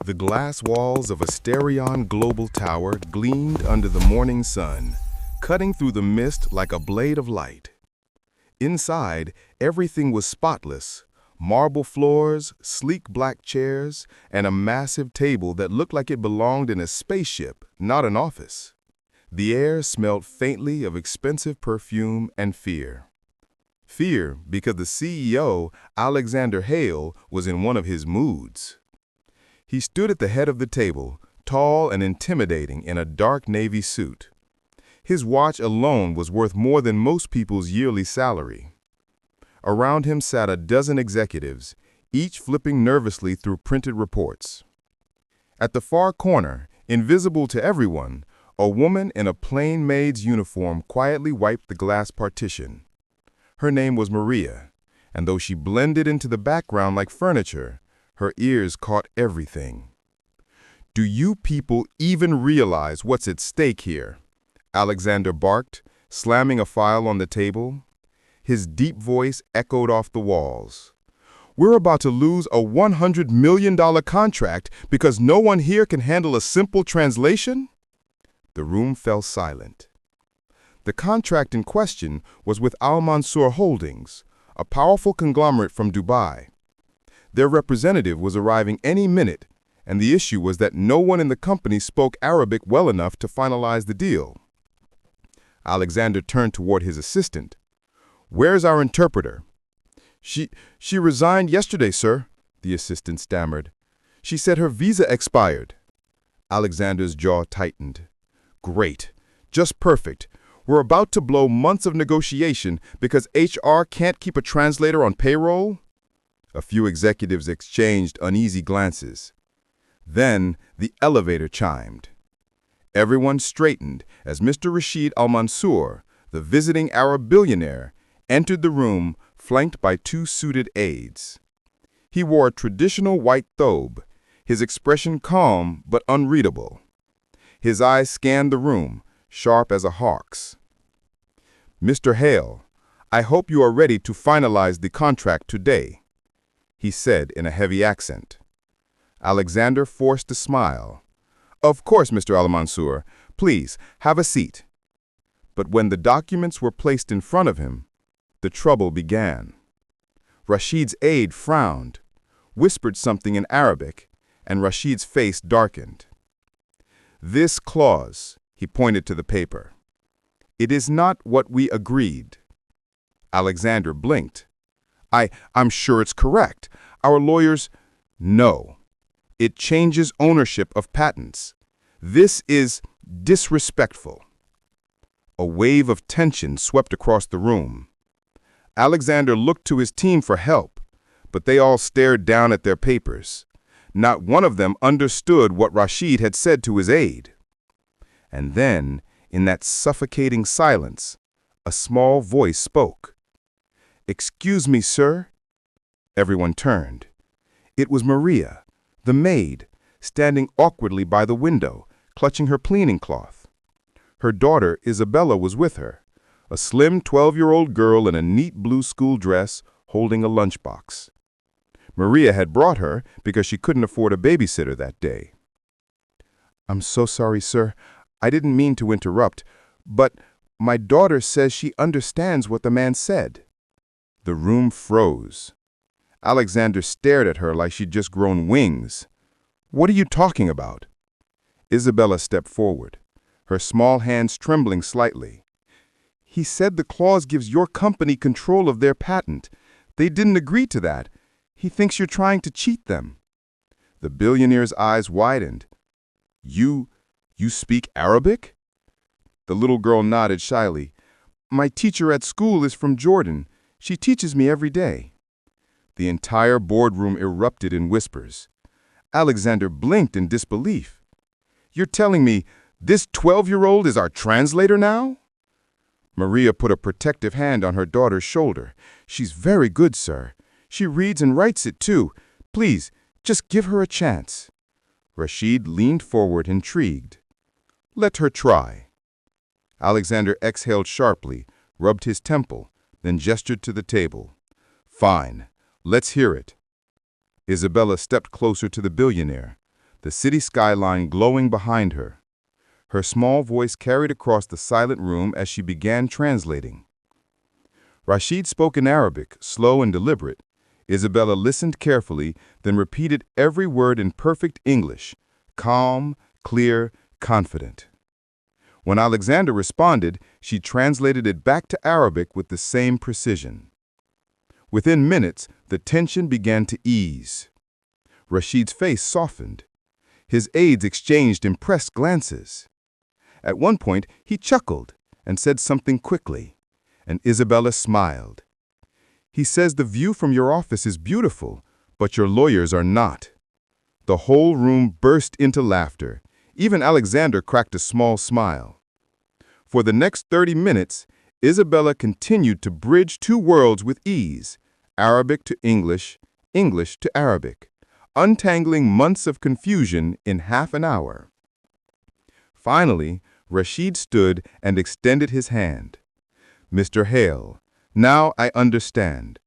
The glass walls of Asterion Global Tower gleamed under the morning sun, cutting through the mist like a blade of light. Inside, everything was spotless: marble floors, sleek black chairs, and a massive table that looked like it belonged in a spaceship, not an office. The air smelled faintly of expensive perfume and fear. Fear because the CEO, Alexander Hale, was in one of his moods. He stood at the head of the table, tall and intimidating in a dark navy suit. His watch alone was worth more than most people's yearly salary. Around him sat a dozen executives, each flipping nervously through printed reports. At the far corner, invisible to everyone, a woman in a plain maid's uniform quietly wiped the glass partition. Her name was Maria, and though she blended into the background like furniture, her ears caught everything. "Do you people even realize what's at stake here?" Alexander barked, slamming a file on the table. His deep voice echoed off the walls. "We're about to lose a $100 million contract because no one here can handle a simple translation?" The room fell silent. The contract in question was with Al Mansour Holdings, a powerful conglomerate from Dubai. Their representative was arriving any minute, and the issue was that no one in the company spoke Arabic well enough to finalize the deal. Alexander turned toward his assistant. "Where's our interpreter?" She resigned yesterday, sir," the assistant stammered. "She said her visa expired." Alexander's jaw tightened. "Great. Just perfect. We're about to blow months of negotiation because HR can't keep a translator on payroll?" A few executives exchanged uneasy glances. Then the elevator chimed. Everyone straightened as Mr. Rashid Al-Mansour, the visiting Arab billionaire, entered the room flanked by two suited aides. He wore a traditional white thobe, his expression calm but unreadable. His eyes scanned the room, sharp as a hawk's. "Mr. Hale, I hope you are ready to finalize the contract today," he said in a heavy accent. Alexander forced a smile. "Of course, Mr. Al-Mansour. Please, have a seat." But when the documents were placed in front of him, the trouble began. Rashid's aide frowned, whispered something in Arabic, and Rashid's face darkened. "This clause," he pointed to the paper, "it is not what we agreed." Alexander blinked. I'm sure it's correct. Our lawyers—" "No. It changes ownership of patents. This is disrespectful." A wave of tension swept across the room. Alexander looked to his team for help, but they all stared down at their papers. Not one of them understood what Rashid had said to his aide. And then, in that suffocating silence, a small voice spoke. "Excuse me, sir." Everyone turned. It was Maria, the maid, standing awkwardly by the window, clutching her cleaning cloth. Her daughter, Isabella, was with her, a slim 12-year-old girl in a neat blue school dress holding a lunchbox. Maria had brought her because she couldn't afford a babysitter that day. "I'm so sorry, sir. I didn't mean to interrupt, but my daughter says she understands what the man said." The room froze. Alexander stared at her like she'd just grown wings. "What are you talking about?" Isabella stepped forward, her small hands trembling slightly. "He said the clause gives your company control of their patent. They didn't agree to that. He thinks you're trying to cheat them." The billionaire's eyes widened. You speak Arabic?" The little girl nodded shyly. "My teacher at school is from Jordan. She teaches me every day." The entire boardroom erupted in whispers. Alexander blinked in disbelief. "You're telling me this 12-year-old is our translator now?" Maria put a protective hand on her daughter's shoulder. "She's very good, sir. She reads and writes it too. Please, just give her a chance." Rashid leaned forward, intrigued. "Let her try." Alexander exhaled sharply, rubbed his temple, then gestured to the table. "Fine. Let's hear it." Isabella stepped closer to the billionaire. the city skyline glowing behind her. Her small voice carried across the silent room as she began translating. Rashid spoke in Arabic, slow and deliberate. Isabella listened carefully, then repeated every word in perfect English, calm, clear, confident. When Alexander responded, she translated it back to Arabic with the same precision. Within minutes, the tension began to ease. Rashid's face softened. His aides exchanged impressed glances. At one point, he chuckled and said something quickly, and Isabella smiled. "He says the view from your office is beautiful, but your lawyers are not." The whole room burst into laughter. Even Alexander cracked a small smile. For the next 30 minutes, Isabella continued to bridge two worlds with ease, Arabic to English, English to Arabic, untangling months of confusion in half an hour. Finally, Rashid stood and extended his hand. "Mr. Hale, now I understand.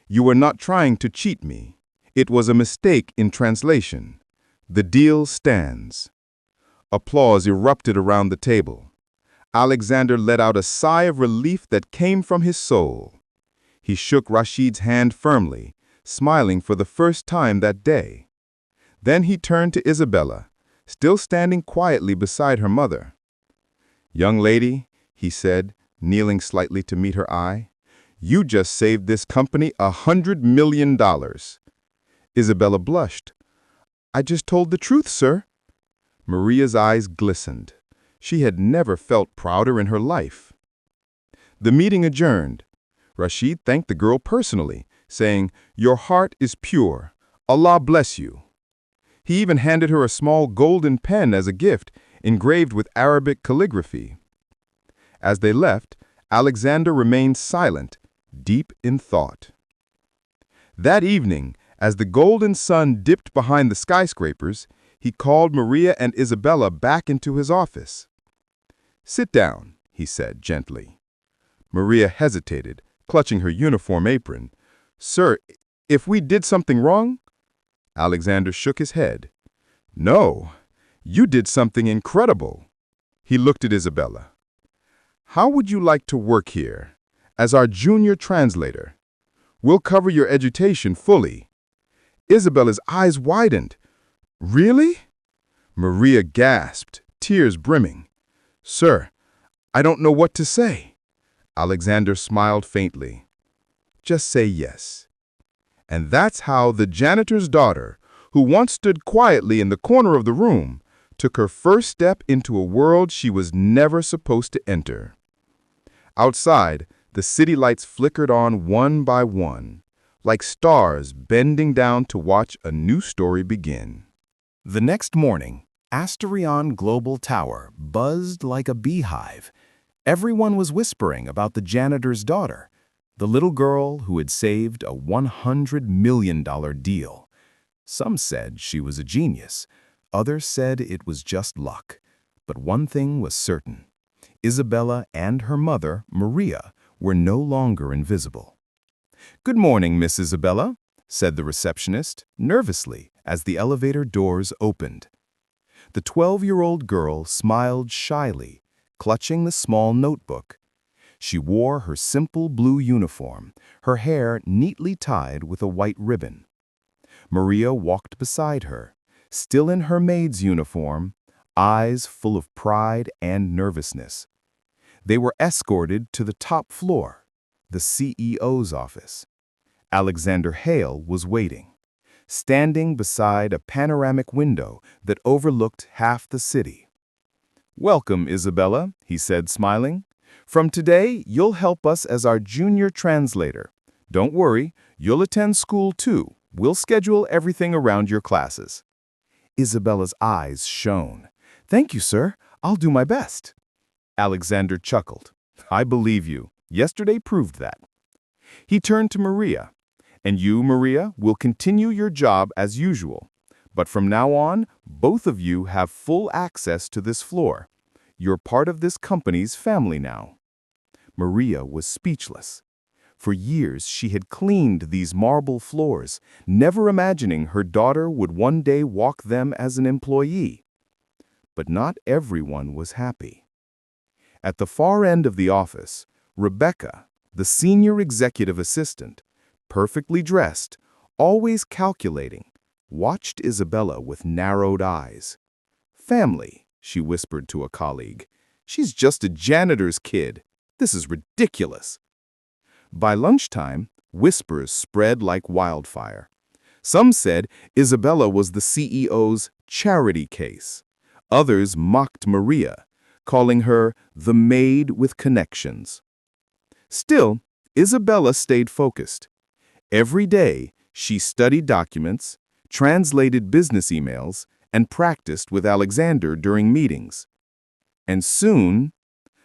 You were not trying to cheat me. It was a mistake in translation. The deal stands." Applause erupted around the table. Alexander let out a sigh of relief that came from his soul. He shook Rashid's hand firmly, smiling for the first time that day. Then he turned to Isabella, still standing quietly beside her mother. "Young lady," he said, kneeling slightly to meet her eye, "you just saved this company $100 million. Isabella blushed. "I just told the truth, sir." Maria's eyes glistened. She had never felt prouder in her life. The meeting adjourned. Rashid thanked the girl personally, saying, "Your heart is pure. Allah bless you." He even handed her a small golden pen as a gift, engraved with Arabic calligraphy. As they left, Alexander remained silent, deep in thought. That evening, as the golden sun dipped behind the skyscrapers, he called Maria and Isabella back into his office. "Sit down," he said gently. Maria hesitated, clutching her uniform apron. "Sir, if we did something wrong?" Alexander shook his head. "No, you did something incredible." He looked at Isabella. "How would you like to work here? As our junior translator. We'll cover your education fully." Isabella's eyes widened. "Really?" Maria gasped, tears brimming. "Sir, I don't know what to say." Alexander smiled faintly. "Just say yes." And that's how the janitor's daughter, who once stood quietly in the corner of the room, took her first step into a world she was never supposed to enter. Outside, the city lights flickered on one by one, like stars bending down to watch a new story begin. The next morning, Asterion Global Tower buzzed like a beehive. Everyone was whispering about the janitor's daughter, the little girl who had saved a $100 million deal. Some said she was a genius. Others said it was just luck. But one thing was certain. Isabella and her mother, Maria, were no longer invisible. "Good morning, Miss Isabella," said the receptionist, nervously, as the elevator doors opened. The 12-year-old girl smiled shyly, clutching the small notebook. She wore her simple blue uniform, her hair neatly tied with a white ribbon. Maria walked beside her, still in her maid's uniform, eyes full of pride and nervousness. They were escorted to the top floor, the CEO's office. Alexander Hale was waiting, standing beside a panoramic window that overlooked half the city. "Welcome, Isabella," he said, smiling. "From today, you'll help us as our junior translator. Don't worry, you'll attend school too. We'll schedule everything around your classes." Isabella's eyes shone. "Thank you, sir. I'll do my best." Alexander chuckled. "I believe you. Yesterday proved that." He turned to Maria. "And you, Maria, will continue your job as usual. But from now on, both of you have full access to this floor. You're part of this company's family now." Maria was speechless. For years, she had cleaned these marble floors, never imagining her daughter would one day walk them as an employee. But not everyone was happy. At the far end of the office, Rebecca, the senior executive assistant, perfectly dressed, always calculating, watched Isabella with narrowed eyes. "Family," she whispered to a colleague. "She's just a janitor's kid. This is ridiculous." By lunchtime, whispers spread like wildfire. Some said Isabella was the CEO's charity case. Others mocked Maria, calling her the maid with connections. Still, Isabella stayed focused. Every day, she studied documents, translated business emails, and practiced with Alexander during meetings. And soon,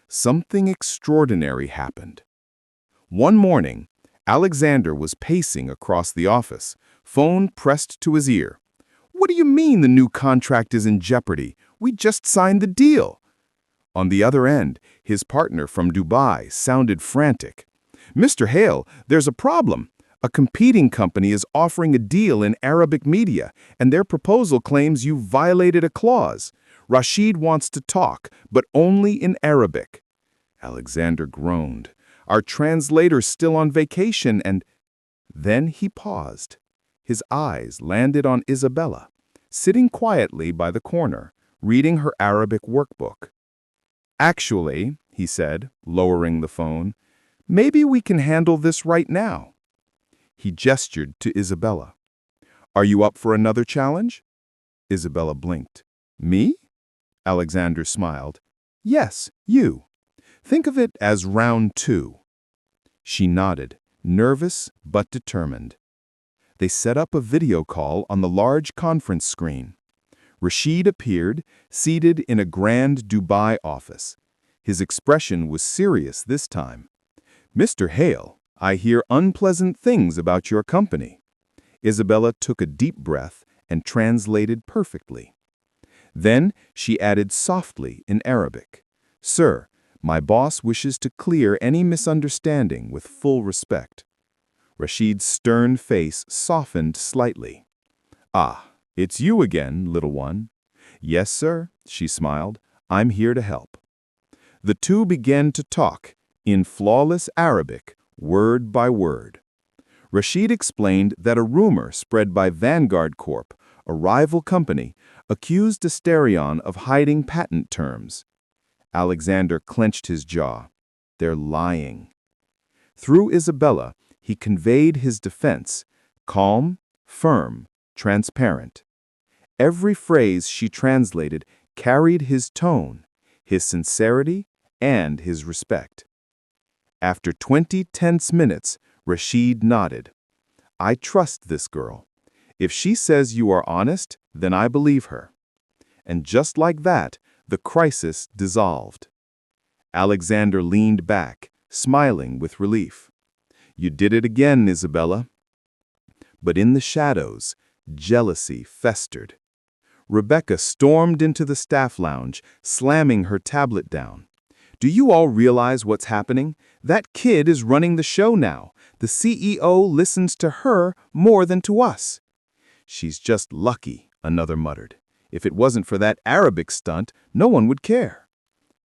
something extraordinary happened. One morning, Alexander was pacing across the office, phone pressed to his ear. "What do you mean the new contract is in jeopardy? We just signed the deal." On the other end, his partner from Dubai sounded frantic. "Mr. Hale, there's a problem. A competing company is offering a deal in Arabic media, and their proposal claims you violated a clause. Rashid wants to talk, but only in Arabic." Alexander groaned. "Our translator's still on vacation and—" Then he paused. His eyes landed on Isabella, sitting quietly by the corner, reading her Arabic workbook. "Actually," he said, lowering the phone, "maybe we can handle this right now." He gestured to Isabella. "Are you up for another challenge?" Isabella blinked. "Me?" Alexander smiled. "Yes, you. Think of it as round 2. She nodded, nervous but determined. They set up a video call on the large conference screen. Rashid appeared, seated in a grand Dubai office. His expression was serious this time. "Mr. Hale, I hear unpleasant things about your company." Isabella took a deep breath and translated perfectly. Then she added softly in Arabic, "Sir, my boss wishes to clear any misunderstanding with full respect." Rashid's stern face softened slightly. "Ah, it's you again, little one." "Yes, sir," she smiled. "I'm here to help." The two began to talk, in flawless Arabic, word by word. Rashid explained that a rumor spread by Vanguard Corp., a rival company, accused Asterion of hiding patent terms. Alexander clenched his jaw. "They're lying." Through Isabella, he conveyed his defense, calm, firm, transparent. Every phrase she translated carried his tone, his sincerity, and his respect. After 20 tense minutes, Rashid nodded. "I trust this girl. If she says you are honest, then I believe her." And just like that, the crisis dissolved. Alexander leaned back, smiling with relief. "You did it again, Isabella." But in the shadows, jealousy festered. Rebecca stormed into the staff lounge, slamming her tablet down. "Do you all realize what's happening? That kid is running the show now. The CEO listens to her more than to us." "She's just lucky," another muttered. "If it wasn't for that Arabic stunt, no one would care."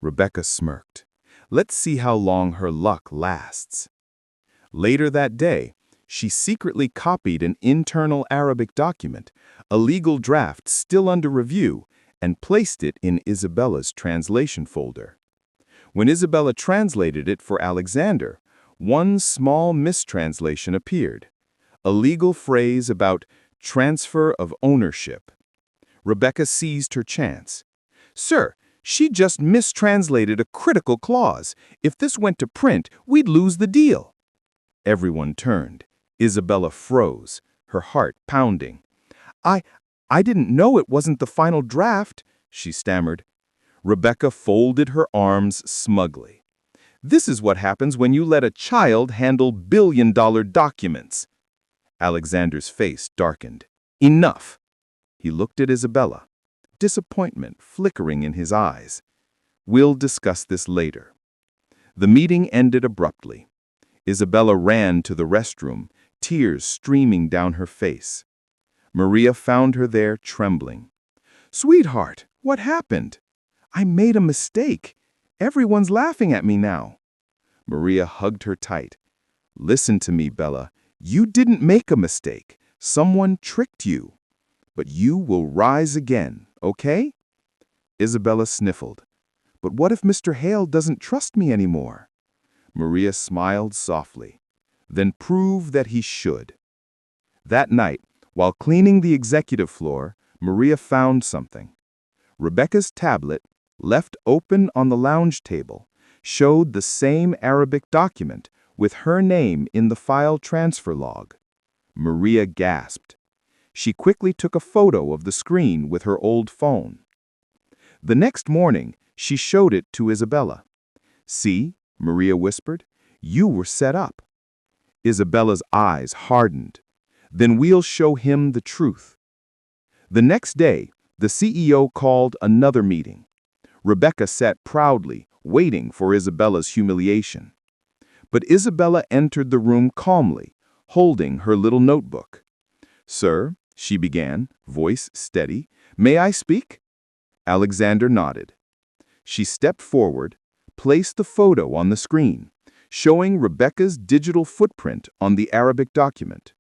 Rebecca smirked. "Let's see how long her luck lasts." Later that day, she secretly copied an internal Arabic document, a legal draft still under review, and placed it in Isabella's translation folder. When Isabella translated it for Alexander, one small mistranslation appeared, a legal phrase about transfer of ownership. Rebecca seized her chance. "Sir, she just mistranslated a critical clause. If this went to print, we'd lose the deal." Everyone turned. Isabella froze, her heart pounding. I didn't know it wasn't the final draft," she stammered. Rebecca folded her arms smugly. "This is what happens when you let a child handle billion-dollar documents." Alexander's face darkened. "Enough." He looked at Isabella, disappointment flickering in his eyes. "We'll discuss this later." The meeting ended abruptly. Isabella ran to the restroom, tears streaming down her face. Maria found her there trembling. "Sweetheart, what happened?" "I made a mistake. Everyone's laughing at me now." Maria hugged her tight. "Listen to me, Bella. You didn't make a mistake. Someone tricked you. But you will rise again, okay?" Isabella sniffled. "But what if Mr. Hale doesn't trust me anymore?" Maria smiled softly. "Then prove that he should." That night, while cleaning the executive floor, Maria found something. Rebecca's tablet, left open on the lounge table, showed the same Arabic document with her name in the file transfer log. Maria gasped. She quickly took a photo of the screen with her old phone. The next morning, she showed it to Isabella. "See," Maria whispered, "you were set up." Isabella's eyes hardened. "Then we'll show him the truth." The next day, the CEO called another meeting. Rebecca sat proudly, waiting for Isabella's humiliation. But Isabella entered the room calmly, holding her little notebook. "Sir," she began, voice steady, "may I speak?" Alexander nodded. She stepped forward, placed the photo on the screen, showing Rebecca's digital footprint on the Arabic document.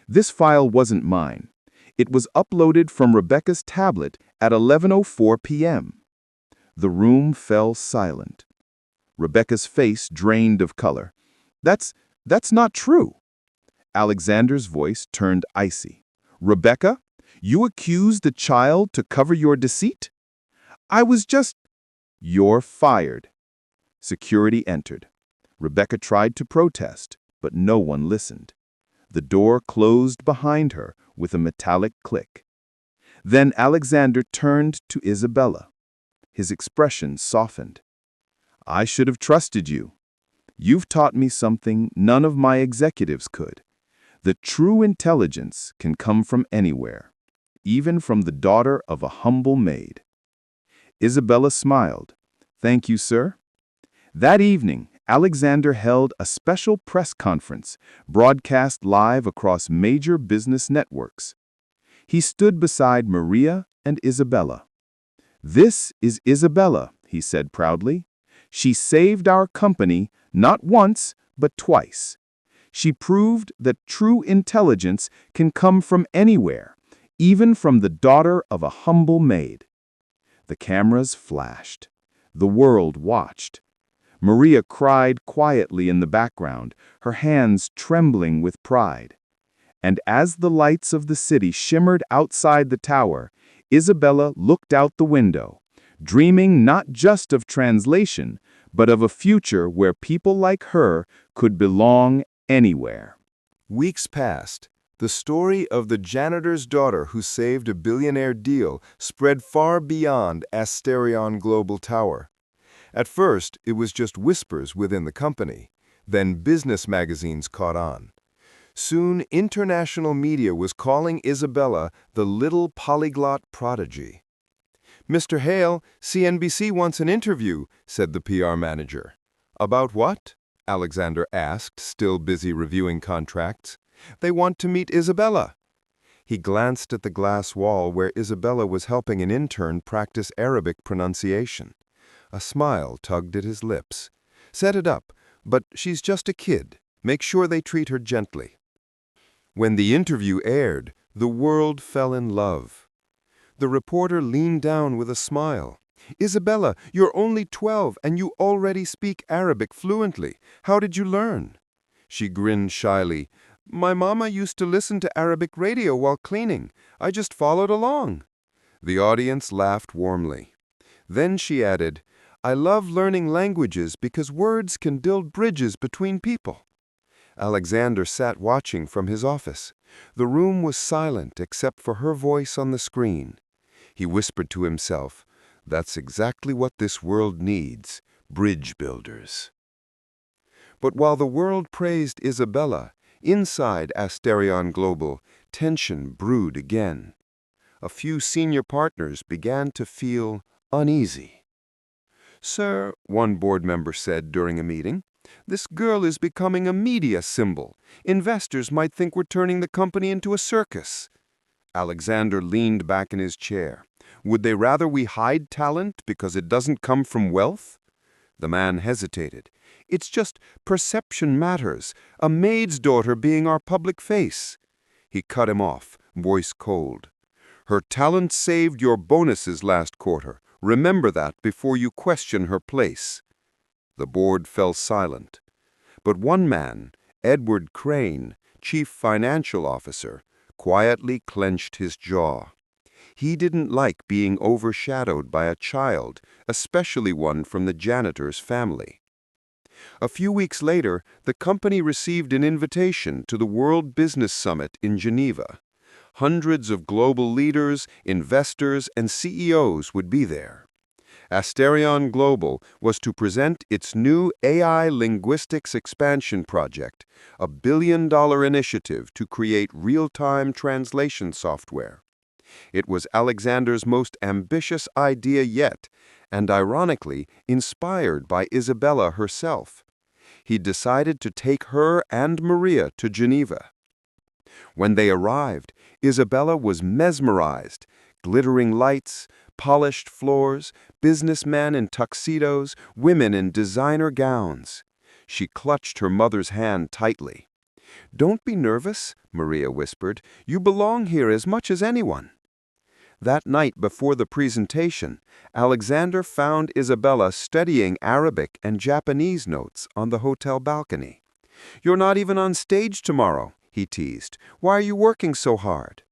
"This file wasn't mine. It was uploaded from Rebecca's tablet at 11:04 p.m. The room fell silent. Rebecca's face drained of color. That's not true." Alexander's voice turned icy. "Rebecca, you accused the child to cover your deceit?" "I was just—" "You're fired." Security entered. Rebecca tried to protest, but no one listened. The door closed behind her with a metallic click. Then Alexander turned to Isabella. His expression softened. "I should have trusted you. You've taught me something none of my executives could. The true intelligence can come from anywhere, even from the daughter of a humble maid." Isabella smiled. "Thank you, sir." That evening, Alexander held a special press conference, broadcast live across major business networks. He stood beside Maria and Isabella. "This is Isabella," he said proudly. "She saved our company not once, but twice. She proved that true intelligence can come from anywhere, even from the daughter of a humble maid." The cameras flashed. The world watched. Maria cried quietly in the background, her hands trembling with pride. And as the lights of the city shimmered outside the tower, Isabella looked out the window, dreaming not just of translation, but of a future where people like her could belong anywhere. Weeks passed. The story of the janitor's daughter who saved a billionaire deal spread far beyond Asterion Global Tower. At first, it was just whispers within the company. Then business magazines caught on. Soon, international media was calling Isabella the little polyglot prodigy. "Mr. Hale, CNBC wants an interview," said the PR manager. "About what?" Alexander asked, still busy reviewing contracts. "They want to meet Isabella." He glanced at the glass wall where Isabella was helping an intern practice Arabic pronunciation. A smile tugged at his lips. "Set it up, but she's just a kid. Make sure they treat her gently." When the interview aired, the world fell in love. The reporter leaned down with a smile. "Isabella, you're only 12 and you already speak Arabic fluently. How did you learn?" She grinned shyly. "My mama used to listen to Arabic radio while cleaning. I just followed along." The audience laughed warmly. Then she added, "I love learning languages because words can build bridges between people." Alexander sat watching from his office. The room was silent except for her voice on the screen. He whispered to himself, "That's exactly what this world needs, bridge builders." But while the world praised Isabella, inside Asterion Global, tension brewed again. A few senior partners began to feel uneasy. "Sir," one board member said during a meeting, This girl is becoming a media symbol. Investors might think we're turning the company into a circus." Alexander leaned back in his chair. "Would they rather we hide talent because it doesn't come from wealth?" The man hesitated. "It's just perception matters, a maid's daughter being our public face." He cut him off, voice cold. "Her talent saved your bonuses last quarter. Remember that before you question her place." The board fell silent. But one man, Edward Crane, chief financial officer, quietly clenched his jaw. He didn't like being overshadowed by a child, especially one from the janitor's family. A few weeks later, the company received an invitation to the World Business Summit in Geneva. Hundreds of global leaders, investors, and CEOs would be there. Asterion Global was to present its new AI linguistics expansion project, a billion-dollar initiative to create real-time translation software. It was Alexander's most ambitious idea yet, and ironically, inspired by Isabella herself. He decided to take her and Maria to Geneva. When they arrived, Isabella was mesmerized. Glittering lights, polished floors, businessmen in tuxedos, women in designer gowns. She clutched her mother's hand tightly. "Don't be nervous," Maria whispered. "You belong here as much as anyone." That night before the presentation, Alexander found Isabella studying Arabic and Japanese notes on the hotel balcony. "You're not even on stage tomorrow," he teased. "Why are you working so hard?"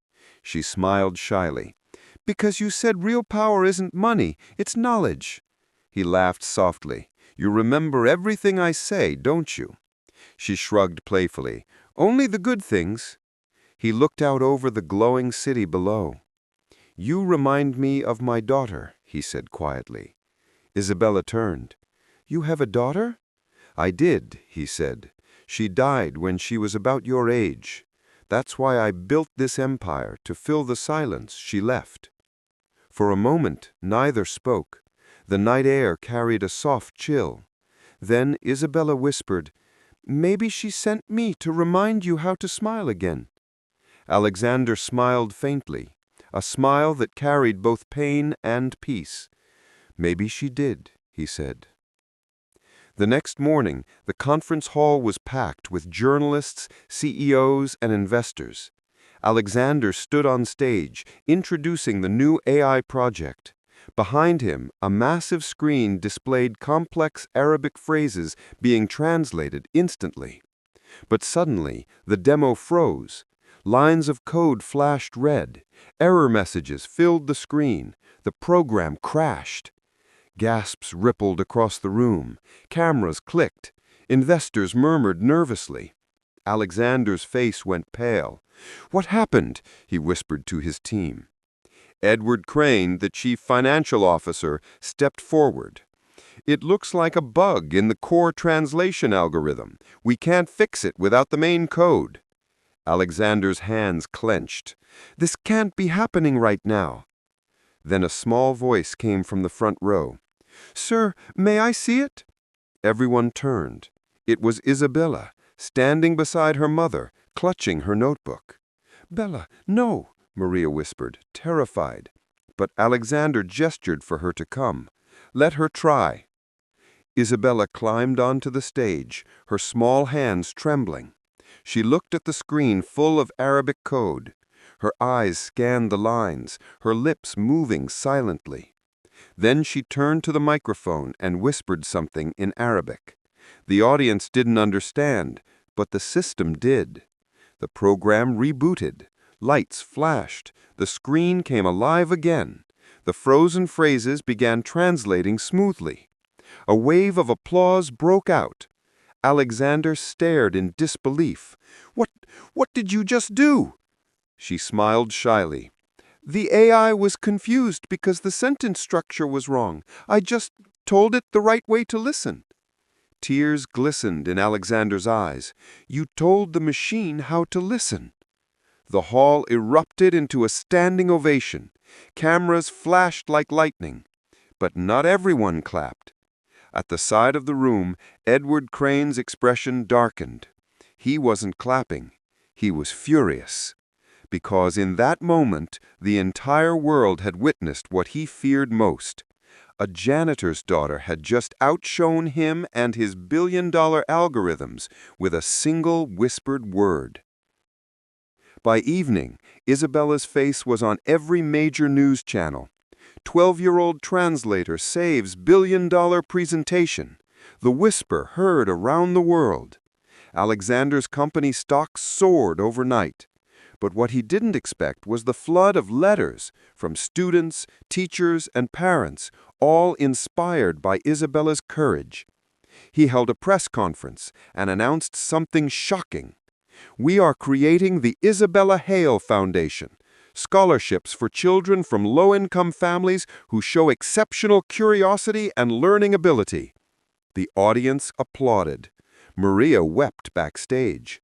She smiled shyly. "Because you said real power isn't money, it's knowledge." He laughed softly. "You remember everything I say, don't you?" She shrugged playfully. "Only the good things." He looked out over the glowing city below. "You remind me of my daughter," he said quietly. Isabella turned. "You have a daughter?" "I did," he said. "She died when she was about your age. That's why I built this empire, to fill the silence she left." For a moment, neither spoke. The night air carried a soft chill. Then Isabella whispered, "Maybe she sent me to remind you how to smile again." Alexander smiled faintly, a smile that carried both pain and peace. "Maybe she did," he said. The next morning, the conference hall was packed with journalists, CEOs, and investors. Alexander stood on stage, introducing the new AI project. Behind him, a massive screen displayed complex Arabic phrases being translated instantly. But suddenly, the demo froze. Lines of code flashed red. Error messages filled the screen. The program crashed. Gasps rippled across the room. Cameras clicked. Investors murmured nervously. Alexander's face went pale. "What happened?" he whispered to his team. Edward Crane, the chief financial officer, stepped forward. "It looks like a bug in the core translation algorithm. We can't fix it without the main code." Alexander's hands clenched. "This can't be happening right now." Then a small voice came from the front row. "Sir, may I see it?" Everyone turned. It was Isabella, standing beside her mother, clutching her notebook. "Bella, no," Maria whispered, terrified. But Alexander gestured for her to come. "Let her try." Isabella climbed onto the stage, her small hands trembling. She looked at the screen full of Arabic code. Her eyes scanned the lines, her lips moving silently. Then she turned to the microphone and whispered something in Arabic. The audience didn't understand, but the system did. The program rebooted. Lights flashed. The screen came alive again. The frozen phrases began translating smoothly. A wave of applause broke out. Alexander stared in disbelief. What did you just do?" She smiled shyly. "The AI was confused because the sentence structure was wrong. I just told it the right way to listen." Tears glistened in Alexander's eyes. "You told the machine how to listen." The hall erupted into a standing ovation. Cameras flashed like lightning. But not everyone clapped. At the side of the room, Edward Crane's expression darkened. He wasn't clapping. He was furious. Because in that moment, the entire world had witnessed what he feared most. A janitor's daughter had just outshone him and his billion-dollar algorithms with a single whispered word. By evening, Isabella's face was on every major news channel. 12-year-old translator saves billion-dollar presentation. The whisper heard around the world. Alexander's company stocks soared overnight. But what he didn't expect was the flood of letters from students, teachers, and parents, all inspired by Isabella's courage. He held a press conference and announced something shocking. "We are creating the Isabella Hale Foundation, scholarships for children from low-income families who show exceptional curiosity and learning ability." The audience applauded. Maria wept backstage.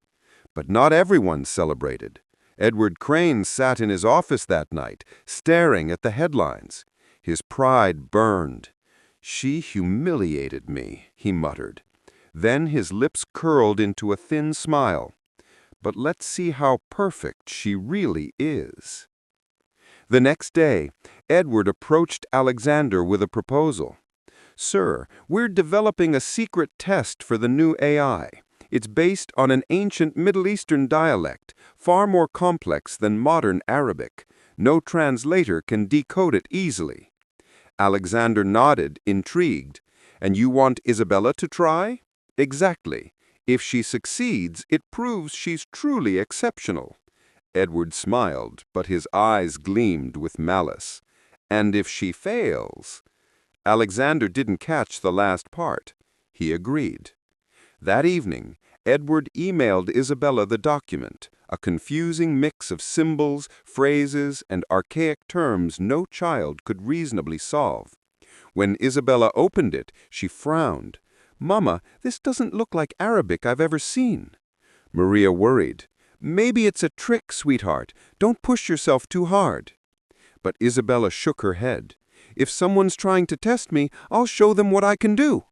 But not everyone celebrated. Edward Crane sat in his office that night, staring at the headlines. His pride burned. "She humiliated me," he muttered. Then his lips curled into a thin smile. "But let's see how perfect she really is." The next day, Edward approached Alexander with a proposal. "Sir, we're developing a secret test for the new AI. It's based on an ancient Middle Eastern dialect, far more complex than modern Arabic. No translator can decode it easily." Alexander nodded, intrigued. "And you want Isabella to try?" "Exactly. If she succeeds, it proves she's truly exceptional." Edward smiled, but his eyes gleamed with malice. "And if she fails?" Alexander didn't catch the last part. He agreed. That evening, Edward emailed Isabella the document, a confusing mix of symbols, phrases, and archaic terms no child could reasonably solve. When Isabella opened it, she frowned. "Mama, this doesn't look like Arabic I've ever seen." Maria worried. "Maybe it's a trick, sweetheart. Don't push yourself too hard." But Isabella shook her head. "If someone's trying to test me, I'll show them what I can do."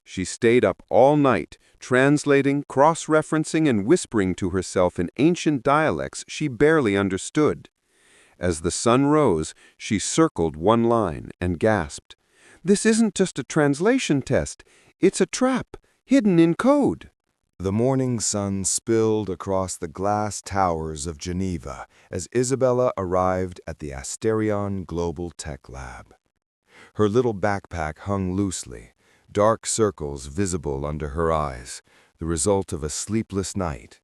She stayed up all night, translating, cross-referencing, and whispering to herself in ancient dialects she barely understood. As the sun rose, she circled one line and gasped. "This isn't just a translation test. It's a trap, hidden in code." The morning sun spilled across the glass towers of Geneva as Isabella arrived at the Asterion Global Tech Lab. Her little backpack hung loosely, dark circles visible under her eyes, the result of a sleepless night.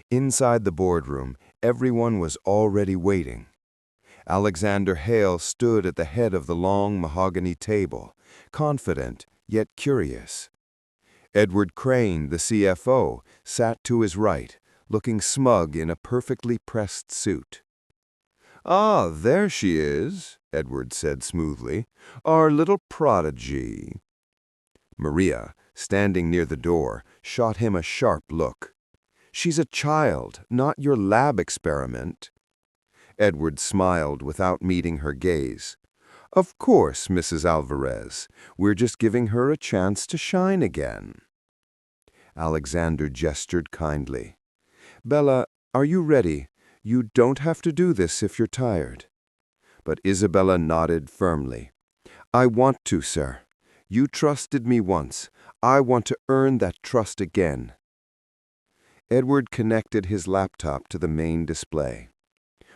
Inside the boardroom, everyone was already waiting. Alexander Hale stood at the head of the long mahogany table, confident yet curious. Edward Crane, the CFO, sat to his right, looking smug in a perfectly pressed suit. "Ah, there she is," Edward said smoothly, "our little prodigy." Maria, standing near the door, shot him a sharp look. "She's a child, not your lab experiment." Edward smiled without meeting her gaze. "Of course, Mrs. Alvarez. We're just giving her a chance to shine again." Alexander gestured kindly. "Bella, are you ready? You don't have to do this if you're tired." But Isabella nodded firmly. "I want to, sir. You trusted me once. I want to earn that trust again." Edward connected his laptop to the main display.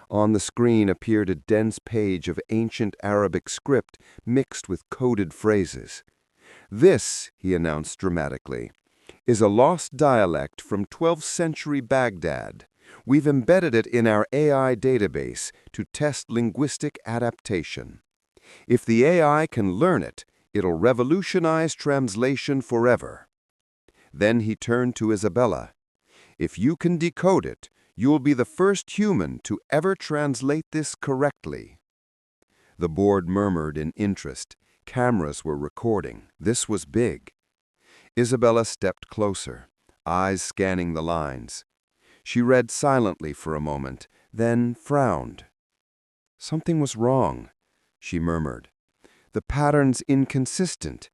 On the screen appeared a dense page of ancient Arabic script mixed with coded phrases. "This," he announced dramatically, "is a lost dialect from 12th century Baghdad. We've embedded it in our AI database to test linguistic adaptation. If the AI can learn it, it'll revolutionize translation forever." Then he turned to Isabella. "If you can decode it, you'll be the first human to ever translate this correctly." The board murmured in interest. Cameras were recording. This was big. Isabella stepped closer, eyes scanning the lines. She read silently for a moment, then frowned. "Something was wrong," she murmured. "The pattern's inconsistent.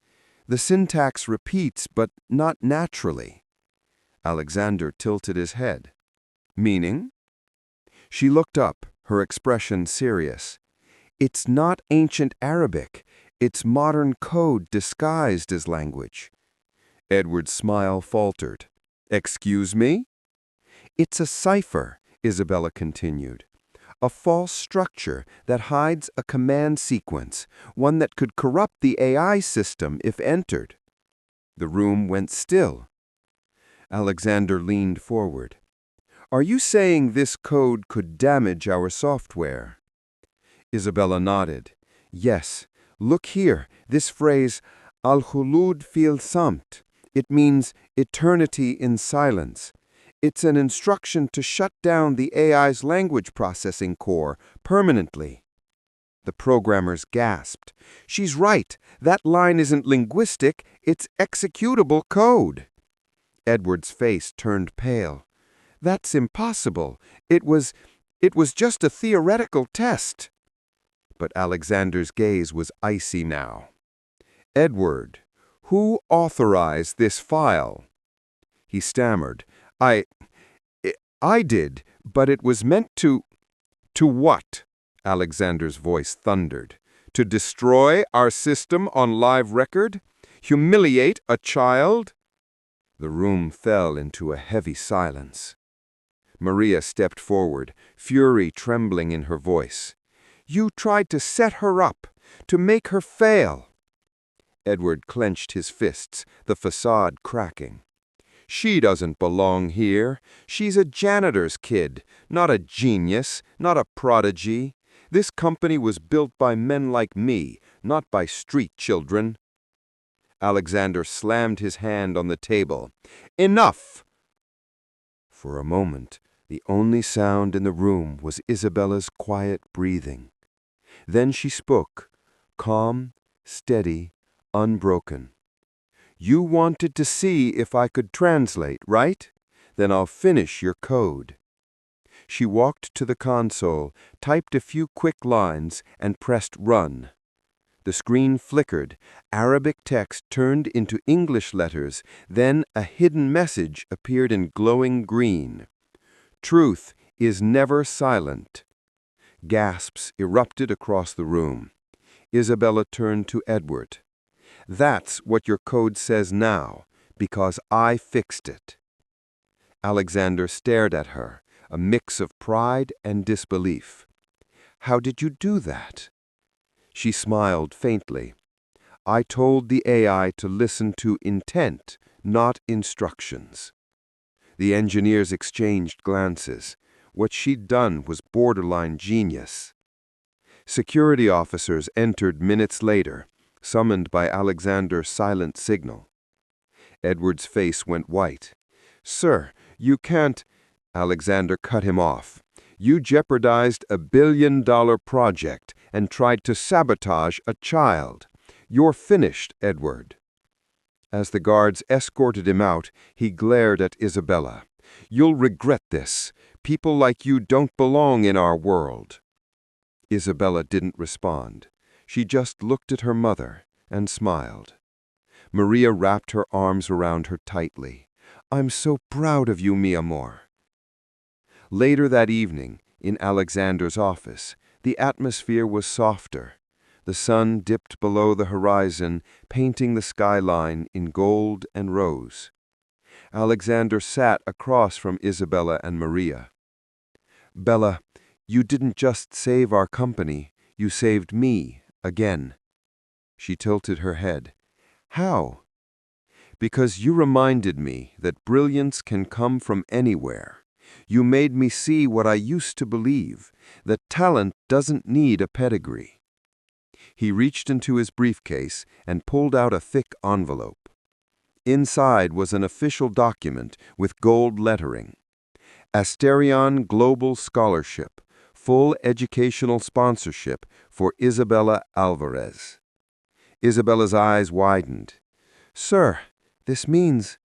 The syntax repeats, but not naturally. Alexander tilted his head. Meaning? She looked up, her expression serious. It's not ancient Arabic. It's modern code disguised as language. Edward's smile faltered. Excuse me? It's a cipher, Isabella continued. A false structure that hides a command sequence, one that could corrupt the AI system if entered. The room went still. Alexander leaned forward. Are you saying this code could damage our software? Isabella nodded. Yes. Look here, this phrase, al-khulud fil samt. It means eternity in silence. It's an instruction to shut down the AI's language processing core permanently. The programmers gasped. She's right. That line isn't linguistic, it's executable code. Edward's face turned pale. That's impossible. It was just a theoretical test. But Alexander's gaze was icy now. Edward, who authorized this file? He stammered. I did, but it was meant to... To what? Alexander's voice thundered. To destroy our system on live record? Humiliate a child? The room fell into a heavy silence. Maria stepped forward, fury trembling in her voice. You tried to set her up, to make her fail. Edward clenched his fists, the facade cracking. She doesn't belong here. She's a janitor's kid, not a genius, not a prodigy. This company was built by men like me, not by street children. Alexander slammed his hand on the table. Enough! For a moment, the only sound in the room was Isabella's quiet breathing. Then she spoke, calm, steady, unbroken. You wanted to see if I could translate, right? Then I'll finish your code. She walked to the console, typed a few quick lines, and pressed run. The screen flickered, Arabic text turned into English letters, then a hidden message appeared in glowing green. Truth is never silent. Gasps erupted across the room. Isabella turned to Edward. That's what your code says now, because I fixed it. Alexander stared at her, a mix of pride and disbelief. How did you do that? She smiled faintly. I told the AI to listen to intent, not instructions. The engineers exchanged glances. What she'd done was borderline genius. Security officers entered minutes later, summoned by Alexander's silent signal. Edward's face went white. Sir, you can't... Alexander cut him off. You jeopardized a billion-dollar project and tried to sabotage a child. You're finished, Edward. As the guards escorted him out, he glared at Isabella. You'll regret this. People like you don't belong in our world. Isabella didn't respond. She just looked at her mother and smiled. Maria wrapped her arms around her tightly. I'm so proud of you, mi amor. Later that evening, in Alexander's office, the atmosphere was softer. The sun dipped below the horizon, painting the skyline in gold and rose. Alexander sat across from Isabella and Maria. Bella, you didn't just save our company, you saved me, again. She tilted her head. How? Because you reminded me that brilliance can come from anywhere. You made me see what I used to believe, that talent doesn't need a pedigree. He reached into his briefcase and pulled out a thick envelope. Inside was an official document with gold lettering. Asterion Global Scholarship, full educational sponsorship for Isabella Alvarez. Isabella's eyes widened. Sir, this means...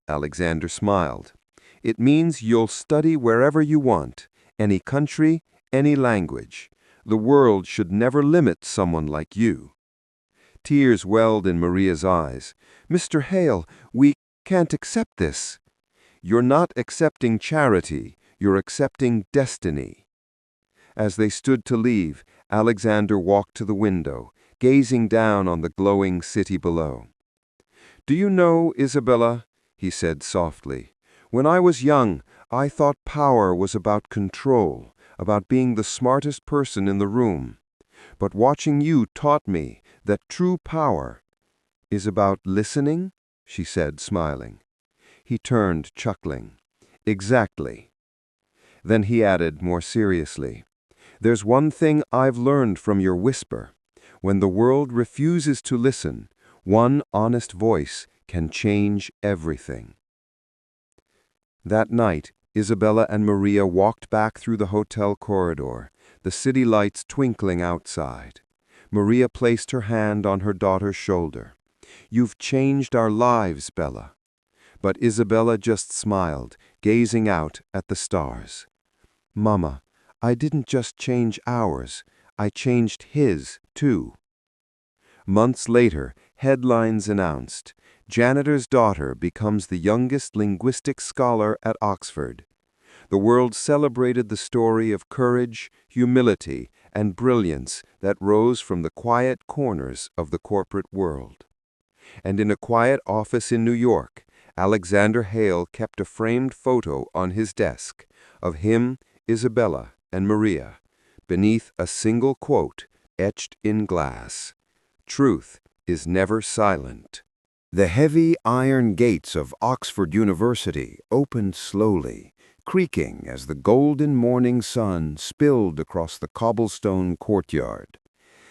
Alexander smiled. It means you'll study wherever you want, any country, any language. The world should never limit someone like you. Tears welled in Maria's eyes. "Mr. Hale, we can't accept this." "You're not accepting charity, you're accepting destiny." As they stood to leave, Alexander walked to the window, gazing down on the glowing city below. "Do you know, Isabella," he said softly, "when I was young, I thought power was about control, about being the smartest person in the room. But watching you taught me that true power is about listening," she said, smiling. He turned, chuckling. "Exactly." Then he added more seriously, "There's one thing I've learned from your whisper. When the world refuses to listen, one honest voice can change everything." That night, Isabella and Maria walked back through the hotel corridor, the city lights twinkling outside. Maria placed her hand on her daughter's shoulder. "You've changed our lives, Bella." But Isabella just smiled, gazing out at the stars. "Mama, I didn't just change ours, I changed his, too." Months later, headlines announced, "Janitor's daughter becomes the youngest linguistic scholar at Oxford." The world celebrated the story of courage, humility, and brilliance that rose from the quiet corners of the corporate world. And in a quiet office in New York, Alexander Hale kept a framed photo on his desk of him, Isabella, and Maria, beneath a single quote etched in glass: "Truth is never silent." The heavy iron gates of Oxford University opened slowly, creaking as the golden morning sun spilled across the cobblestone courtyard.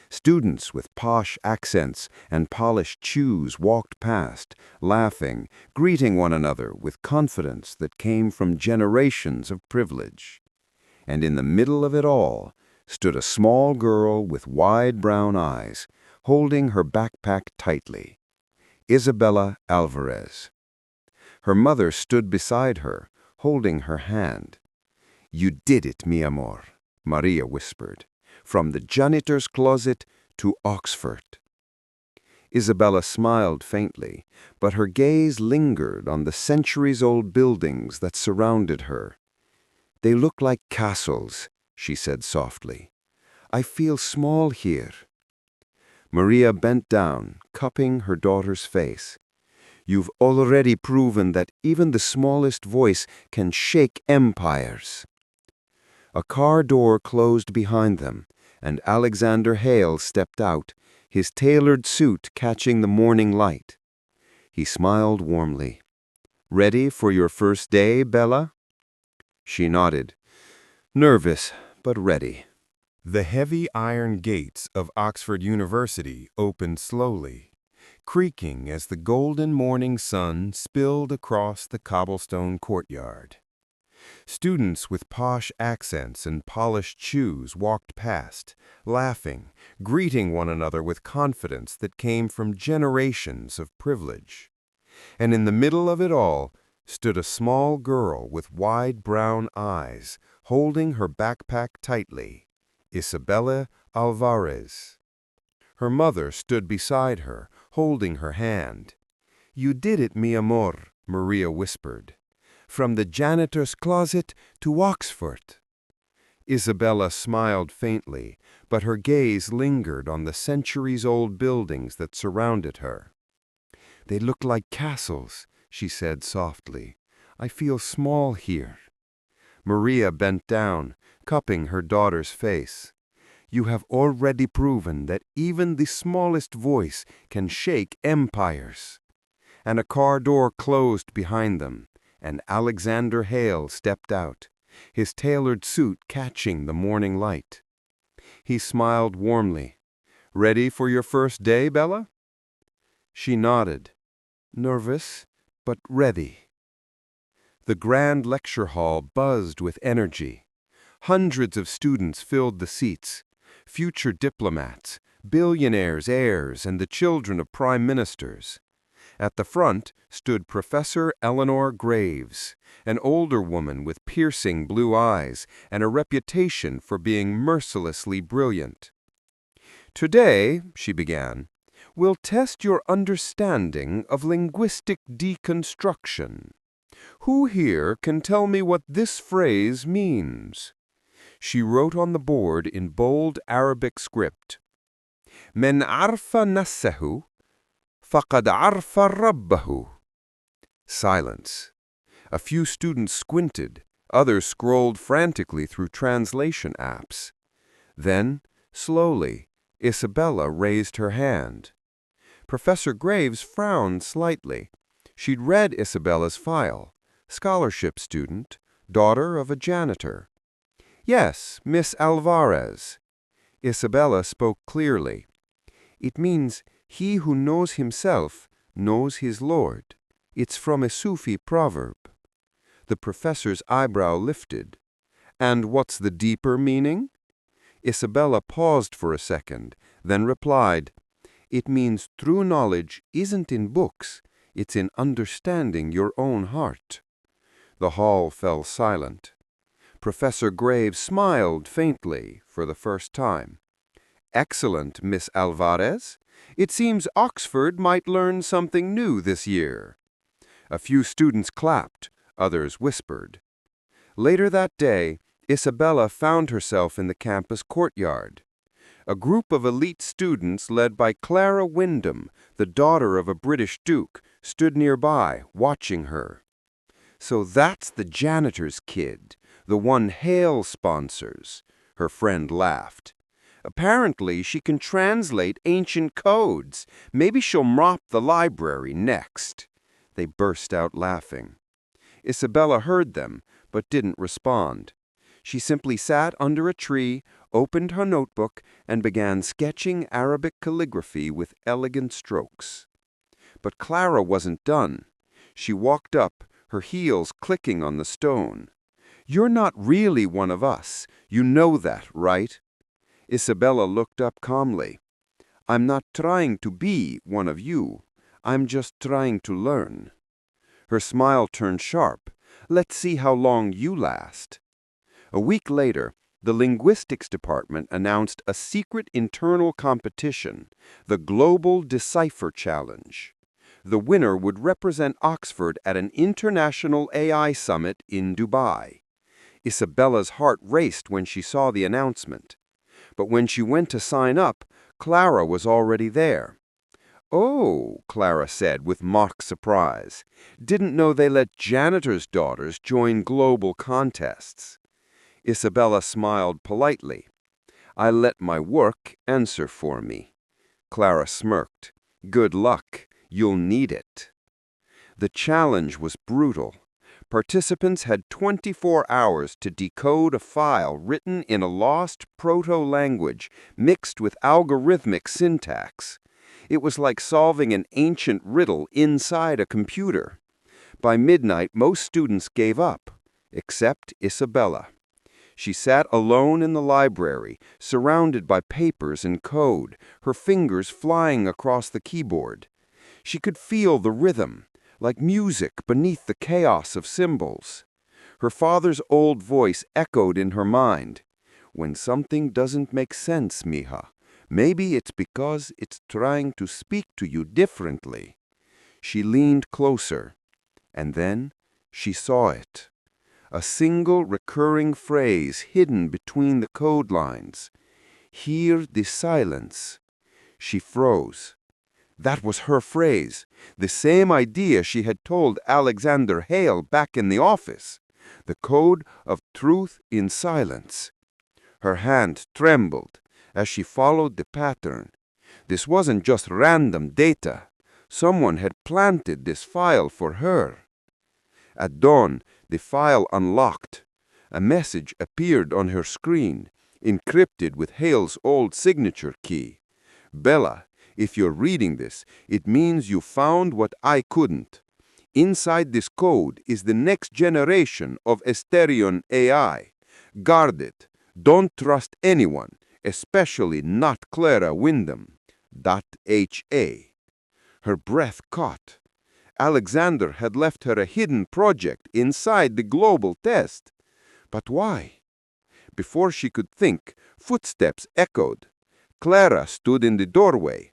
Students with posh accents and polished shoes walked past, laughing, greeting one another with confidence that came from generations of privilege. And in the middle of it all stood a small girl with wide brown eyes, holding her backpack tightly. Isabella Alvarez. Her mother stood beside her, holding her hand. "You did it, mi amor," Maria whispered. "From the janitor's closet to Oxford." Isabella smiled faintly, but her gaze lingered on the centuries-old buildings that surrounded her. "They look like castles," she said softly. "I feel small here." Maria bent down, cupping her daughter's face. "You've already proven that even the smallest voice can shake empires." A car door closed behind them, and Alexander Hale stepped out, his tailored suit catching the morning light. He smiled warmly. "Ready for your first day, Bella?" She nodded. "Nervous, but ready." The heavy iron gates of Oxford University opened slowly, creaking as the golden morning sun spilled across the cobblestone courtyard. Students with posh accents and polished shoes walked past, laughing, greeting one another with confidence that came from generations of privilege. And in the middle of it all stood a small girl with wide brown eyes, holding her backpack tightly. Isabella Alvarez. Her mother stood beside her, holding her hand. "You did it, mi amor," Maria whispered. "From the janitor's closet to Oxford." Isabella smiled faintly, but her gaze lingered on the centuries-old buildings that surrounded her. "They look like castles," she said softly. "I feel small here." Maria bent down, cupping her daughter's face. "You have already proven that even the smallest voice can shake empires." And a car door closed behind them, and Alexander Hale stepped out, his tailored suit catching the morning light. He smiled warmly. "Ready for your first day, Bella?" She nodded. "Nervous, but ready." The grand lecture hall buzzed with energy. Hundreds of students filled the seats. Future diplomats, billionaires' heirs, and the children of prime ministers. At the front stood Professor Eleanor Graves, an older woman with piercing blue eyes and a reputation for being mercilessly brilliant. "Today," she began, will test your understanding of linguistic deconstruction. Who here can tell me what this phrase means? She wrote on the board in bold Arabic script. من عرف نفسه فقد عرف ربه. Silence. A few students squinted, others scrolled frantically through translation apps. Then, slowly, Isabella raised her hand. Professor Graves frowned slightly. She'd read Isabella's file. Scholarship student, daughter of a janitor. Yes, Miss Alvarez. Isabella spoke clearly. It means he who knows himself knows his Lord. It's from a Sufi proverb. The professor's eyebrow lifted. And what's the deeper meaning? Isabella paused for a second, then replied, It means true knowledge isn't in books, it's in understanding your own heart. The hall fell silent. Professor Graves smiled faintly for the first time. Excellent, Miss Alvarez. It seems Oxford might learn something new this year. A few students clapped, others whispered. Later that day, Isabella found herself in the campus courtyard. A group of elite students led by Clara Wyndham, the daughter of a British duke, stood nearby, watching her. So that's the janitor's kid, the one Hale sponsors, her friend laughed. Apparently, she can translate ancient codes. Maybe she'll mop the library next. They burst out laughing. Isabella heard them, but didn't respond. She simply sat under a tree, opened her notebook, and began sketching Arabic calligraphy with elegant strokes. But Clara wasn't done. She walked up, her heels clicking on the stone. You're not really one of us. You know that, right? Isabella looked up calmly. I'm not trying to be one of you. I'm just trying to learn. Her smile turned sharp. Let's see how long you last. A week later, the linguistics department announced a secret internal competition, the Global Decipher Challenge. The winner would represent Oxford at an international AI summit in Dubai. Isabella's heart raced when she saw the announcement. But when she went to sign up, Clara was already there. Oh, Clara said with mock surprise. Didn't know they let janitors' daughters join global contests. Isabella smiled politely. I let my work answer for me. Clara smirked. Good luck. You'll need it. The challenge was brutal. Participants had 24 hours to decode a file written in a lost proto-language mixed with algorithmic syntax. It was like solving an ancient riddle inside a computer. By midnight, most students gave up, except Isabella. She sat alone in the library, surrounded by papers and code, her fingers flying across the keyboard. She could feel the rhythm, like music beneath the chaos of symbols. Her father's old voice echoed in her mind. When something doesn't make sense, mija, maybe it's because it's trying to speak to you differently. She leaned closer, and then she saw it. A single recurring phrase hidden between the code lines. Hear the silence. She froze. That was her phrase, the same idea she had told Alexander Hale back in the office. The code of truth in silence. Her hand trembled as she followed the pattern. This wasn't just random data. Someone had planted this file for her. At dawn, the file unlocked. A message appeared on her screen, encrypted with Hale's old signature key. Bella, if you're reading this, it means you found what I couldn't. Inside this code is the next generation of Asterion AI. Guard it. Don't trust anyone, especially not Clara Wyndham. .ha. Her breath caught. Alexander had left her a hidden project inside the global test. But why? Before she could think, footsteps echoed. Clara stood in the doorway.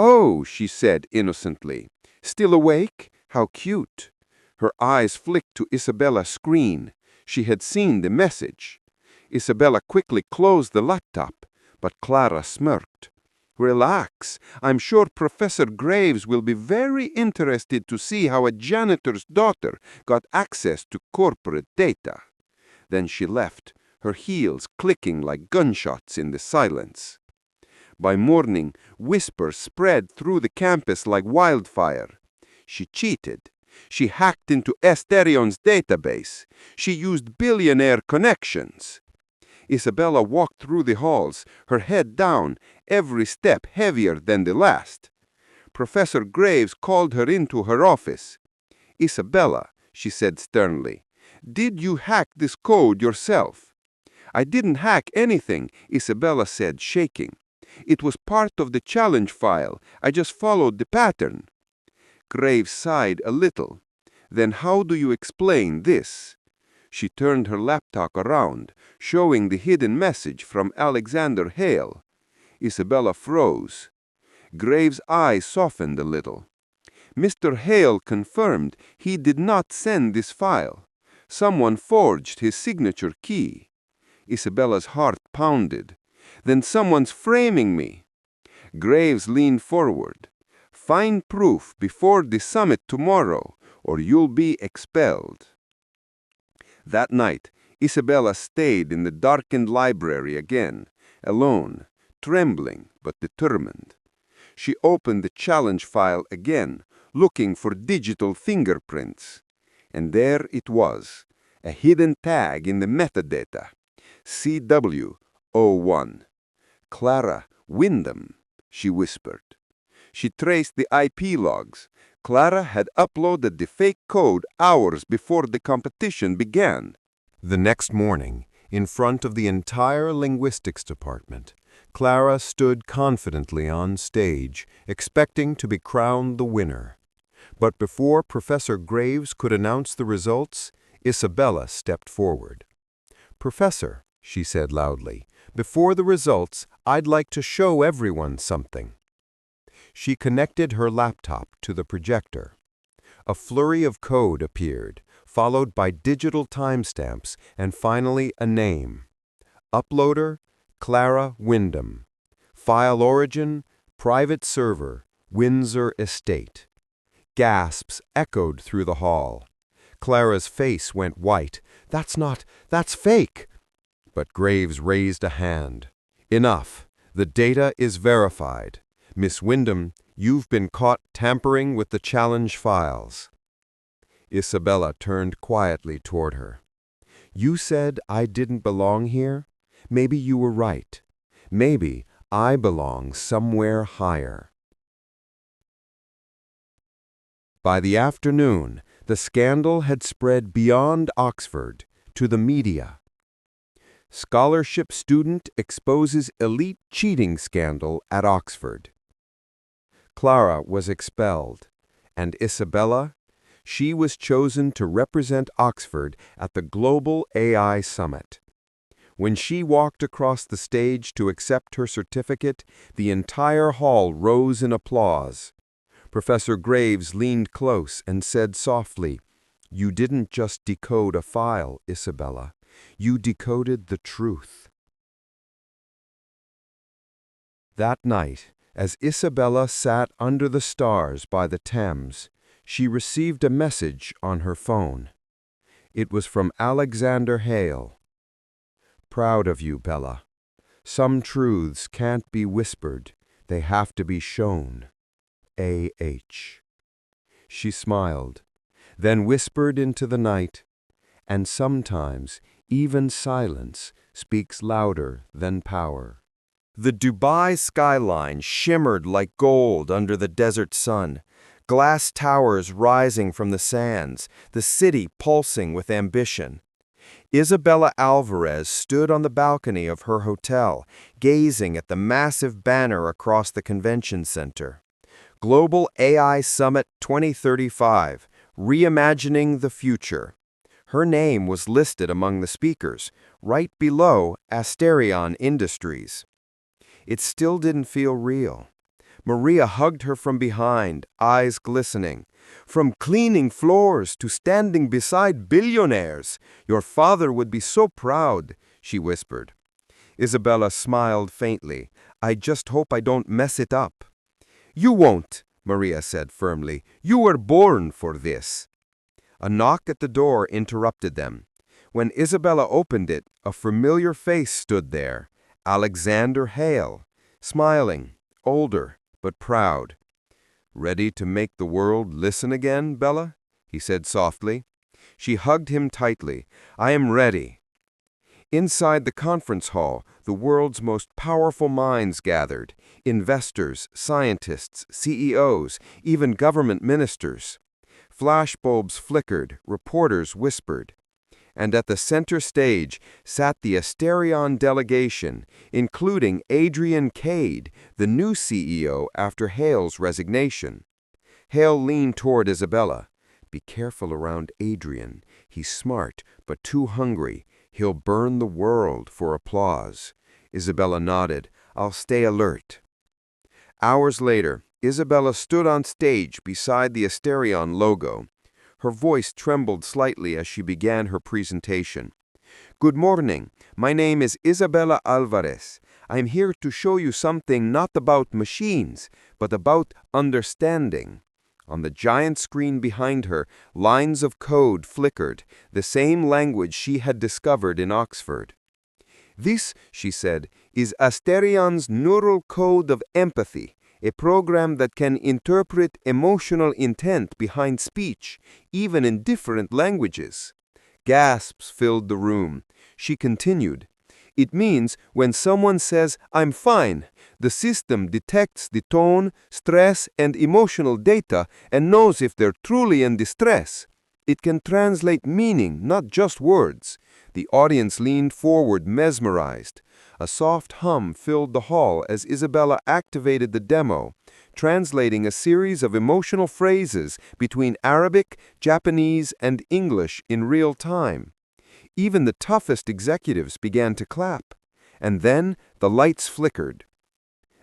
"Oh," she said innocently. "Still awake? How cute." Her eyes flicked to Isabella's screen. She had seen the message. Isabella quickly closed the laptop, but Clara smirked. "Relax. I'm sure Professor Graves will be very interested to see how a janitor's daughter got access to corporate data." Then she left, her heels clicking like gunshots in the silence. By morning, whispers spread through the campus like wildfire. She cheated. She hacked into Esterion's database. She used billionaire connections. Isabella walked through the halls, her head down, every step heavier than the last. Professor Graves called her into her office. "Isabella," she said sternly, "did you hack this code yourself?" "I didn't hack anything," Isabella said, shaking. "It was part of the challenge file. I just followed the pattern." Graves sighed a little. "Then how do you explain this?" She turned her laptop around, showing the hidden message from Alexander Hale. Isabella froze. Graves' eyes softened a little. "Mr. Hale confirmed he did not send this file. Someone forged his signature key." Isabella's heart pounded. "Then someone's framing me." Graves leaned forward. "Find proof before the summit tomorrow, or you'll be expelled." That night, Isabella stayed in the darkened library again, alone, trembling but determined. She opened the challenge file again, looking for digital fingerprints. And there it was, a hidden tag in the metadata. CW01. "Clara Wyndham," she whispered. She traced the IP logs. Clara had uploaded the fake code hours before the competition began. The next morning, in front of the entire linguistics department, Clara stood confidently on stage, expecting to be crowned the winner. But before Professor Graves could announce the results, Isabella stepped forward. "Professor," she said loudly, "before the results, I'd like to show everyone something." She connected her laptop to the projector. A flurry of code appeared, followed by digital timestamps and finally a name. Uploader, Clara Wyndham. File origin, private server, Windsor Estate. Gasps echoed through the hall. Clara's face went white. That's fake!" But Graves raised a hand. "Enough. The data is verified. Miss Wyndham, you've been caught tampering with the challenge files." Isabella turned quietly toward her. "You said I didn't belong here? Maybe you were right. Maybe I belong somewhere higher." By the afternoon, the scandal had spread beyond Oxford to the media. Scholarship student exposes elite cheating scandal at Oxford. Clara was expelled, and Isabella, she was chosen to represent Oxford at the Global AI Summit. When she walked across the stage to accept her certificate, the entire hall rose in applause. Professor Graves leaned close and said softly, "You didn't just decode a file, Isabella. You decoded the truth." That night, as Isabella sat under the stars by the Thames, she received a message on her phone. It was from Alexander Hale. "Proud of you, Bella. Some truths can't be whispered. They have to be shown. A.H." She smiled, then whispered into the night, "And sometimes even silence speaks louder than power." The Dubai skyline shimmered like gold under the desert sun, glass towers rising from the sands, the city pulsing with ambition. Isabella Alvarez stood on the balcony of her hotel, gazing at the massive banner across the convention center. Global AI Summit 2035, Reimagining the Future. Her name was listed among the speakers, right below Asterion Industries. It still didn't feel real. Maria hugged her from behind, eyes glistening. "From cleaning floors to standing beside billionaires. Your father would be so proud," she whispered. Isabella smiled faintly. "I just hope I don't mess it up." "You won't," Maria said firmly. "You were born for this." A knock at the door interrupted them. When Isabella opened it, a familiar face stood there. Alexander Hale, smiling, older, but proud. "Ready to make the world listen again, Bella?" he said softly. She hugged him tightly. "I am ready." Inside the conference hall, the world's most powerful minds gathered. Investors, scientists, CEOs, even government ministers. Flashbulbs flickered, reporters whispered. And at the center stage sat the Asterion delegation, including Adrian Cade, the new CEO after Hale's resignation. Hale leaned toward Isabella. "Be careful around Adrian. He's smart, but too hungry. He'll burn the world for applause." Isabella nodded. "I'll stay alert." Hours later, Isabella stood on stage beside the Asterion logo. Her voice trembled slightly as she began her presentation. "Good morning. My name is Isabella Alvarez. I'm here to show you something not about machines, but about understanding." On the giant screen behind her, lines of code flickered, the same language she had discovered in Oxford. "This," she said, "is Asterion's neural code of empathy, a program that can interpret emotional intent behind speech, even in different languages." Gasps filled the room. She continued, "It means when someone says, 'I'm fine,' the system detects the tone, stress, and emotional data and knows if they're truly in distress. It can translate meaning, not just words." The audience leaned forward, mesmerized. A soft hum filled the hall as Isabella activated the demo, translating a series of emotional phrases between Arabic, Japanese, and English in real time. Even the toughest executives began to clap. And then the lights flickered.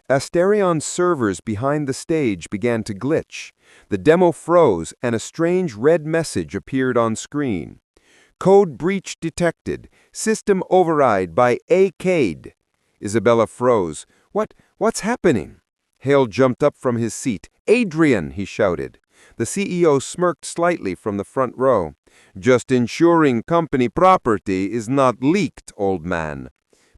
Asterion's servers behind the stage began to glitch. The demo froze and a strange red message appeared on screen. "Code breach detected. System override by A. Cade." Isabella froze. What's happening?" Hale jumped up from his seat. "Adrian!" he shouted. The CEO smirked slightly from the front row. "Just ensuring company property is not leaked, old man."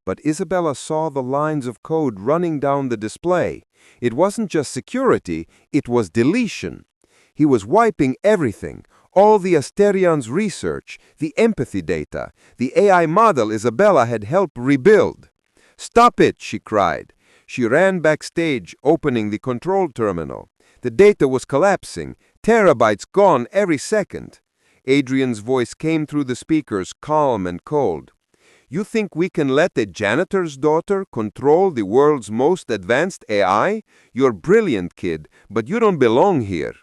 But Isabella saw the lines of code running down the display. It wasn't just security, it was deletion. He was wiping everything, all the Asterion's research, the empathy data, the AI model Isabella had helped rebuild. "Stop it!" she cried. She ran backstage, opening the control terminal. The data was collapsing, terabytes gone every second. Adrian's voice came through the speakers, calm and cold. "You think we can let a janitor's daughter control the world's most advanced AI? You're brilliant, kid, but you don't belong here."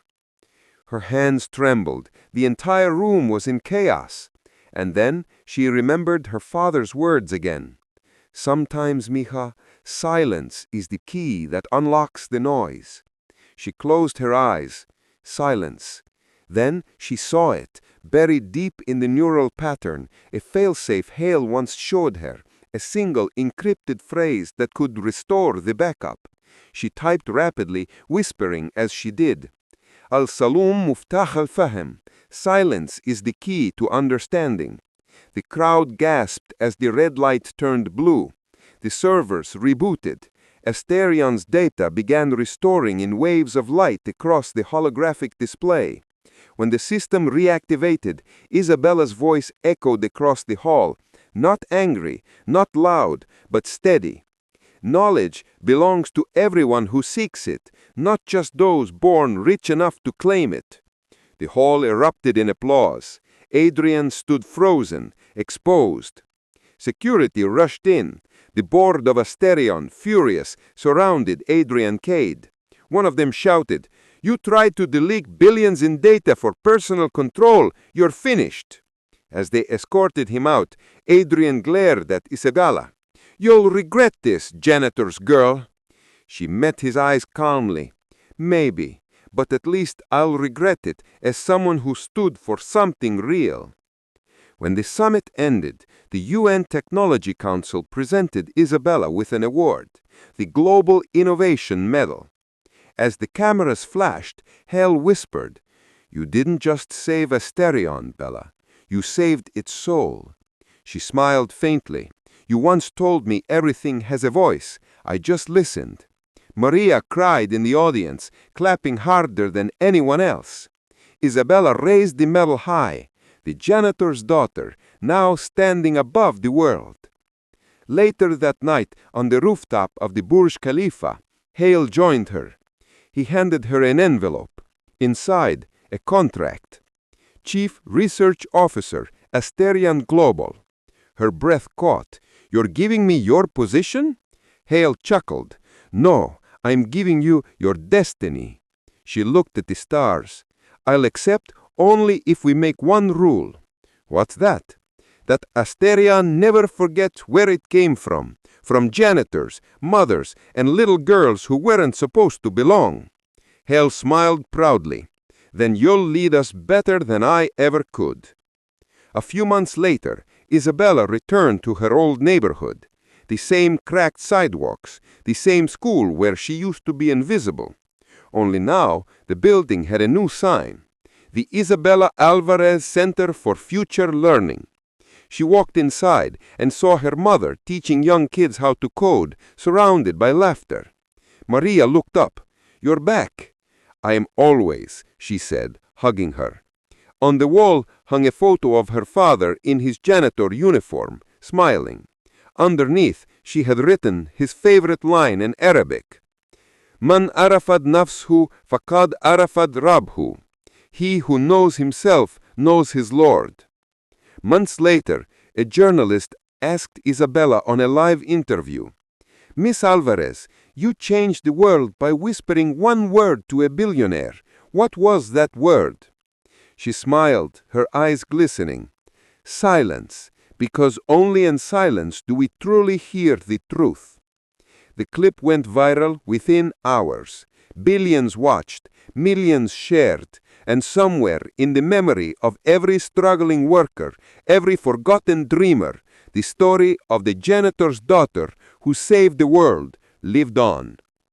Her hands trembled. The entire room was in chaos. And then she remembered her father's words again. "Sometimes, mija, silence is the key that unlocks the noise." She closed her eyes. Silence. Then she saw it, buried deep in the neural pattern, a failsafe Hale once showed her, a single encrypted phrase that could restore the backup. She typed rapidly, whispering as she did. "Al-Salum muftah al-fahm. Silence is the key to understanding." The crowd gasped as the red light turned blue. The servers rebooted. Asterion's data began restoring in waves of light across the holographic display. When the system reactivated, Isabella's voice echoed across the hall, not angry, not loud, but steady. "Knowledge belongs to everyone who seeks it, not just those born rich enough to claim it." The hall erupted in applause. Adrian stood frozen, exposed. Security rushed in. The board of Asterion, furious, surrounded Adrian Cade. One of them shouted, "You tried to delete billions in data for personal control. You're finished." As they escorted him out, Adrian glared at Isabella. "You'll regret this, janitor's girl." She met his eyes calmly. Maybe, but at least I'll regret it as someone who stood for something real. When the summit ended, the UN Technology Council presented Isabella with an award, the Global Innovation Medal. As the cameras flashed, Hale whispered, "You didn't just save Asterion, Bella. You saved its soul." She smiled faintly. "You once told me everything has a voice. I just listened." Maria cried in the audience, clapping harder than anyone else. Isabella raised the medal high, the janitor's daughter, now standing above the world. Later that night, on the rooftop of the Burj Khalifa, Hale joined her. He handed her an envelope. Inside, a contract. Chief Research Officer, Asterion Global. Her breath caught. "You're giving me your position?" Hale chuckled. "No, I'm giving you your destiny." She looked at the stars. "I'll accept only if we make one rule." "What's that?" "That Asterion never forgets where it came from janitors, mothers, and little girls who weren't supposed to belong." Hale smiled proudly. "Then you'll lead us better than I ever could." A few months later, Isabella returned to her old neighborhood. The same cracked sidewalks, the same school where she used to be invisible. Only now, the building had a new sign. The Isabella Alvarez Center for Future Learning. She walked inside and saw her mother teaching young kids how to code, surrounded by laughter. Maria looked up. "You're back." "I am always," she said, hugging her. On the wall hung a photo of her father in his janitor uniform, smiling. Underneath, she had written his favorite line in Arabic. "Man arafad nafshu faqad arafad rabhu." He who knows himself knows his Lord. Months later, a journalist asked Isabella on a live interview, "Miss Alvarez, you changed the world by whispering one word to a billionaire. What was that word?" She smiled, her eyes glistening. "Silence, because only in silence do we truly hear the truth." The clip went viral within hours. Billions watched, millions shared, and somewhere in the memory of every struggling worker, every forgotten dreamer, the story of the janitor's daughter who saved the world lived on.